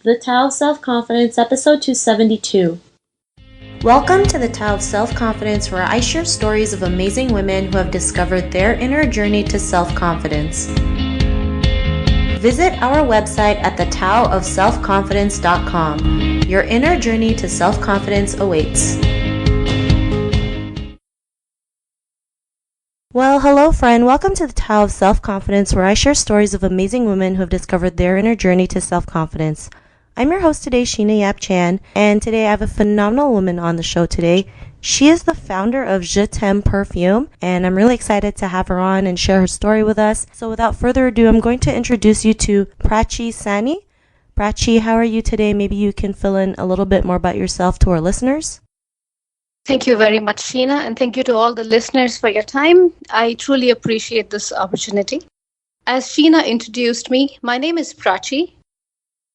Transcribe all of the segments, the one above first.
The Tao of Self-Confidence, episode 272. Welcome to the Tao of Self-Confidence, where I share stories of amazing women who have discovered their inner journey to self-confidence. Visit our website at thetaoofselfconfidence.com. Your inner journey to self-confidence awaits. Well, hello friend. Welcome to the Tao of Self-Confidence, where I share stories of amazing women who have discovered their inner journey to self-confidence. I'm your host today, Sheena Yap Chan, and today I have a phenomenal woman on the show today. She is the founder of Je T'aime Perfume, and I'm really excited to have her on and share her story with us. So without further ado, I'm going to introduce you to Prachi Saini. Prachi, how are you today? Maybe you can fill in a little bit more about yourself to our listeners. Thank you very much, Sheena, and thank you to all the listeners for your time. I truly appreciate this opportunity. As Sheena introduced me, my name is Prachi.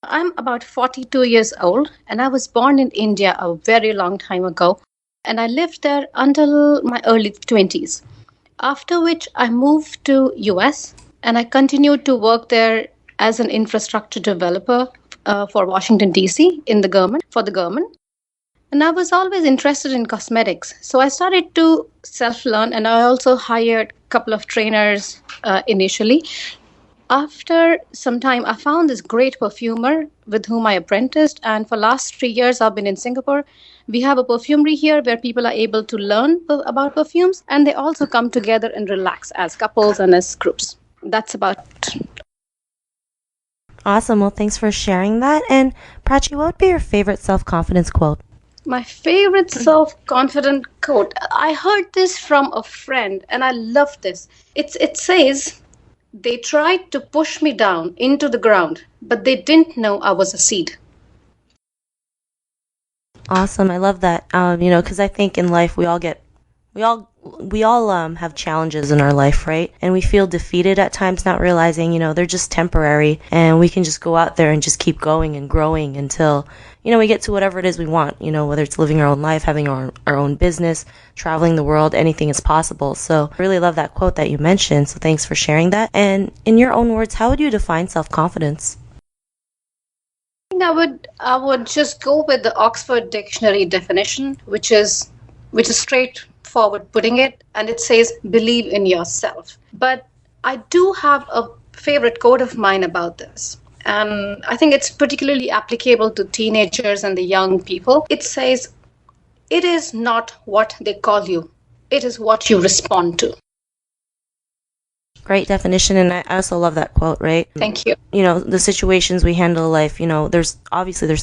I'm about 42 years old, and I was born in India a very long time ago, and I lived there until my early 20s. After which I moved to US, and I continued to work there as an infrastructure developer for Washington, D.C. for the government. And I was always interested in cosmetics. So I started to self-learn, and I also hired a couple of trainers initially. After some time, I found this great perfumer with whom I apprenticed. And for the last 3 years, I've been in Singapore. We have a perfumery here where people are able to learn about perfumes. And they also come together and relax as couples and as groups. That's about it. Awesome. Well, thanks for sharing that. And Prachi, what would be your favorite self-confidence quote? My favorite self-confident quote. I heard this from a friend, and I love this. It says, "They tried to push me down into the ground, but they didn't know I was a seed." Awesome. I love that. Because I think in life we all have challenges in our life, right? And we feel defeated at times, not realizing, they're just temporary, and we can just go out there and just keep going and growing until, we get to whatever it is we want, whether it's living our own life, having our own business, traveling the world, anything is possible. So I really love that quote that you mentioned. So thanks for sharing that. And in your own words, how would you define self-confidence? I would just go with the Oxford Dictionary definition, which is straightforward putting it, and it says believe in yourself. But I do have a favorite quote of mine about this, and I think it's particularly applicable to teenagers and the young people. It says, "It is not what they call you, it is what you respond to." Great definition, and I also love that quote, right? Thank you. The situations we handle in life, there's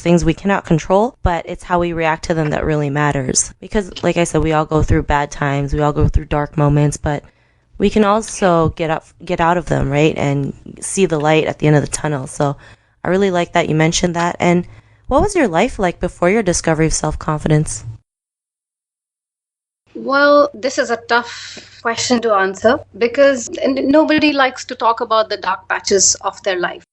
things we cannot control, but it's how we react to them that really matters. Because, like I said, we all go through bad times, we all go through dark moments, but we can also get out of them, right? And see the light at the end of the tunnel. So I really like that you mentioned that. And what was your life like before your discovery of self-confidence? Well, this is a tough question to answer because nobody likes to talk about the dark patches of their life.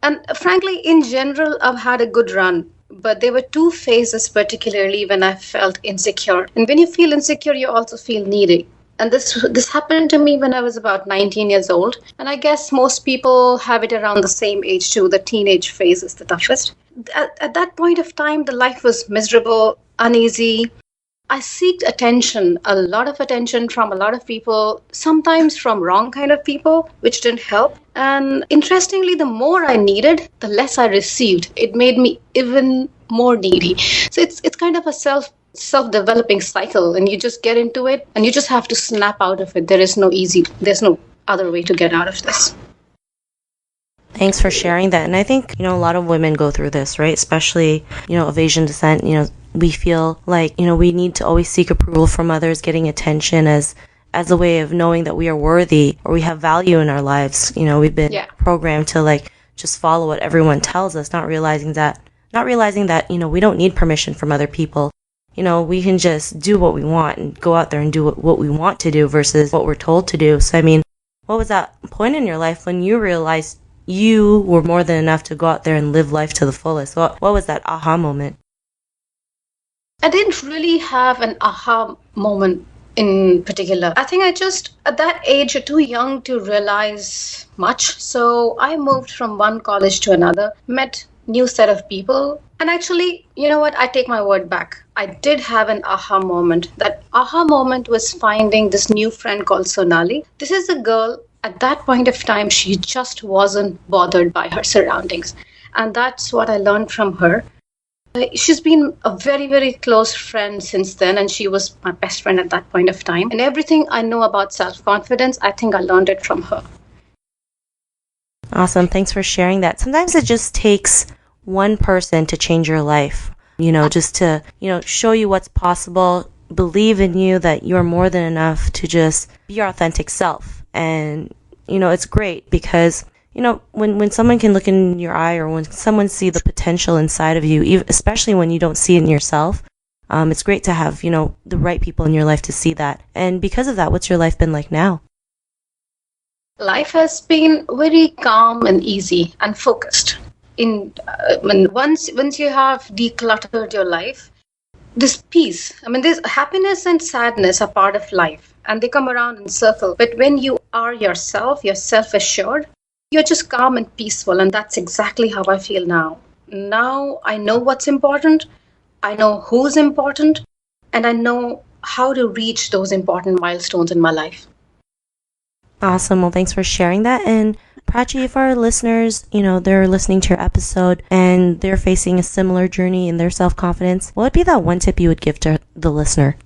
And frankly, in general, I've had a good run. But there were two phases, particularly when I felt insecure. And when you feel insecure, you also feel needy. And this happened to me when I was about 19 years old. And I guess most people have it around the same age too. The teenage phase is the toughest. At that point of time, the life was miserable, uneasy. I seeked attention, a lot of attention from a lot of people, sometimes from wrong kind of people, which didn't help. And interestingly, the more I needed, the less I received. It made me even more needy. So it's kind of a self-developing cycle, and you just get into it, and you just have to snap out of it. There's no other way to get out of this. Thanks for sharing that. And I think, a lot of women go through this, right? Especially, of Asian descent, we feel like, we need to always seek approval from others, getting attention as a way of knowing that we are worthy or we have value in our lives. We've been programmed to just follow what everyone tells us, not realizing that, we don't need permission from other people. We can just do what we want and go out there and do what we want to do versus what we're told to do. So, what was that point in your life when you realized you were more than enough to go out there and live life to the fullest? What was that aha moment? I didn't really have an aha moment in particular. I think I just, at that age, you're too young to realize much. So I moved from one college to another, met new set of people. And actually, you know what? I take my word back. I did have an aha moment. That aha moment was finding this new friend called Sonali. This is a girl, at that point of time, she just wasn't bothered by her surroundings. And that's what I learned from her. She's been a very, very close friend since then, and she was my best friend at that point of time. And everything I know about self confidence, I think I learned it from her. Awesome. Thanks for sharing that. Sometimes it just takes one person to change your life, just to, show you what's possible, believe in you that you're more than enough to just be your authentic self. And, it's great because, when someone can look in your eye or when someone see the potential inside of you, especially when you don't see it in yourself, it's great to have, the right people in your life to see that. And because of that, what's your life been like now? Life has been very calm and easy and focused. Once you have decluttered your life, this peace. There's happiness and sadness are part of life, and they come around in circle. But when you are yourself, you're self-assured, you're just calm and peaceful, and that's exactly how I feel now. Now I know what's important, I know who's important, and I know how to reach those important milestones in my life. Awesome. Well, thanks for sharing that. And Prachi, if our listeners, they're listening to your episode and they're facing a similar journey in their self-confidence, what would be that one tip you would give to the listener?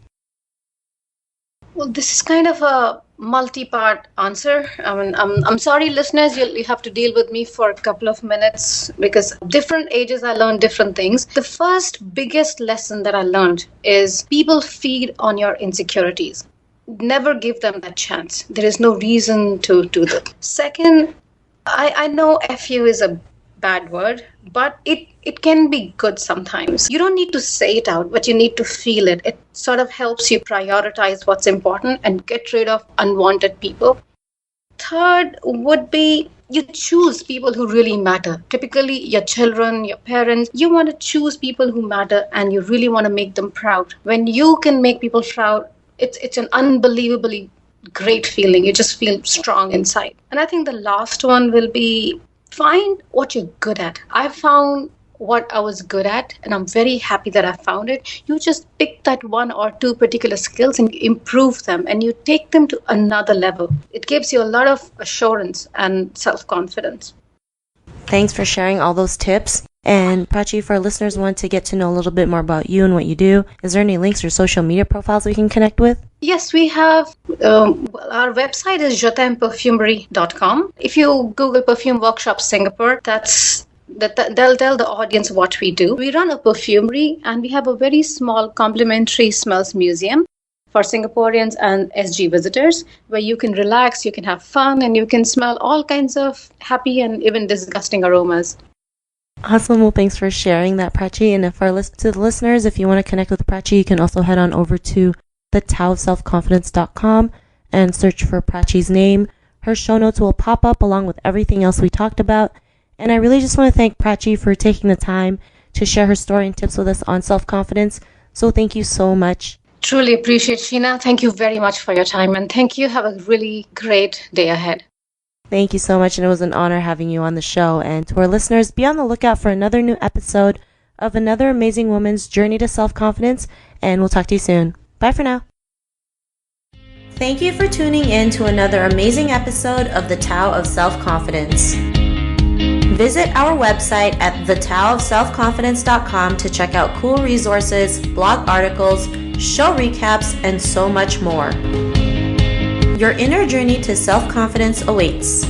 Well, this is kind of a multi-part answer. I'm sorry, listeners, you have to deal with me for a couple of minutes because different ages I learned different things. The first biggest lesson that I learned is people feed on your insecurities. Never give them that chance. There is no reason to do that. Second, I know FU is a bad word, but it can be good sometimes. You don't need to say it out, but you need to feel it. It sort of helps you prioritize what's important and get rid of unwanted people. Third would be you choose people who really matter. Typically, your children, your parents, you want to choose people who matter and you really want to make them proud. When you can make people proud, it's an unbelievably great feeling. You just feel strong inside. And I think the last one will be find what you're good at. I found what I was good at, and I'm very happy that I found it. You just pick that one or two particular skills and you improve them and you take them to another level. It gives you a lot of assurance and self-confidence. Thanks for sharing all those tips. And Prachi, if our listeners want to get to know a little bit more about you and what you do, is there any links or social media profiles we can connect with? Yes, we have. Our website is JeTaimePerfumery.com. If you Google Perfume Workshop Singapore, they'll tell the audience what we do. We run a perfumery and we have a very small complimentary smells museum for Singaporeans and SG visitors where you can relax, you can have fun, and you can smell all kinds of happy and even disgusting aromas. Awesome. Well, thanks for sharing that, Prachi. And to the listeners, if you want to connect with Prachi, you can also head on over to thetaoofselfconfidence.com and search for Prachi's name. Her show notes will pop up along with everything else we talked about. And I really just want to thank Prachi for taking the time to share her story and tips with us on self-confidence. So thank you so much. Truly appreciate, Sheena. Thank you very much for your time. And thank you. Have a really great day ahead. Thank you so much, and it was an honor having you on the show. And to our listeners, be on the lookout for another new episode of another amazing woman's journey to self-confidence, and we'll talk to you soon. Bye for now. Thank you for tuning in to another amazing episode of The Tao of Self-Confidence. Visit our website at thetaoofselfconfidence.com to check out cool resources, blog articles, show recaps, and so much more. Your inner journey to self-confidence awaits.